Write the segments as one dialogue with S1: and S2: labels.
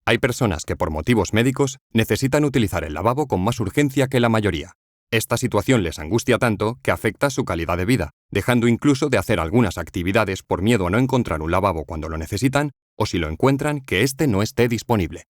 S1: Hay personas que por motivos médicos necesitan utilizar el lavabo con más urgencia que la mayoría. Esta situación les angustia tanto que afecta su calidad de vida, dejando incluso de hacer algunas actividades por miedo a no encontrar un lavabo cuando lo necesitan o si lo encuentran que éste no esté disponible.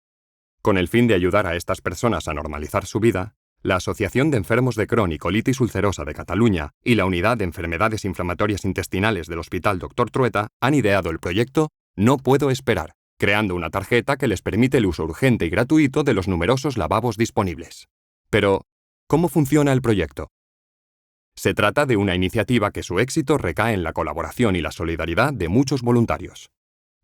S1: Con el fin de ayudar a estas personas a normalizar su vida, la Asociación de Enfermos de Crohn y Colitis Ulcerosa de Cataluña y la Unidad de Enfermedades Inflamatorias Intestinales del Hospital Dr. Trueta han ideado el proyecto No Puedo Esperar, creando una tarjeta que les permite el uso urgente y gratuito de los numerosos lavabos disponibles. Pero, ¿cómo funciona el proyecto? Se trata de una iniciativa que su éxito recae en la colaboración y la solidaridad de muchos voluntarios.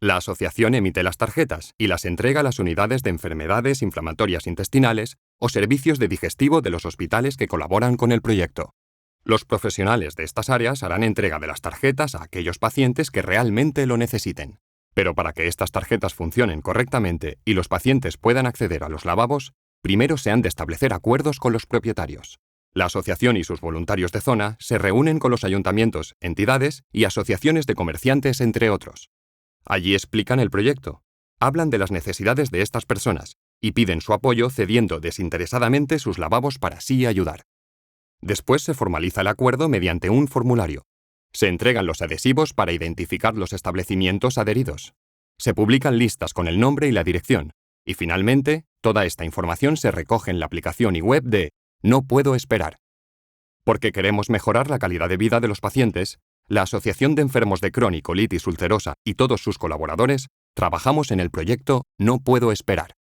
S1: La asociación emite las tarjetas y las entrega a las unidades de enfermedades inflamatorias intestinales o servicios de digestivo de los hospitales que colaboran con el proyecto. Los profesionales de estas áreas harán entrega de las tarjetas a aquellos pacientes que realmente lo necesiten. Pero para que estas tarjetas funcionen correctamente y los pacientes puedan acceder a los lavabos, primero se han de establecer acuerdos con los propietarios. La asociación y sus voluntarios de zona se reúnen con los ayuntamientos, entidades y asociaciones de comerciantes, entre otros. Allí explican el proyecto, hablan de las necesidades de estas personas y piden su apoyo cediendo desinteresadamente sus lavabos para así ayudar. Después se formaliza el acuerdo mediante un formulario. Se entregan los adhesivos para identificar los establecimientos adheridos. Se publican listas con el nombre y la dirección. Y finalmente, toda esta información se recoge en la aplicación y web de No Puedo Esperar. Porque queremos mejorar la calidad de vida de los pacientes, la Asociación de Enfermos de Crohn y Colitis Ulcerosa y todos sus colaboradores trabajamos en el proyecto No Puedo Esperar.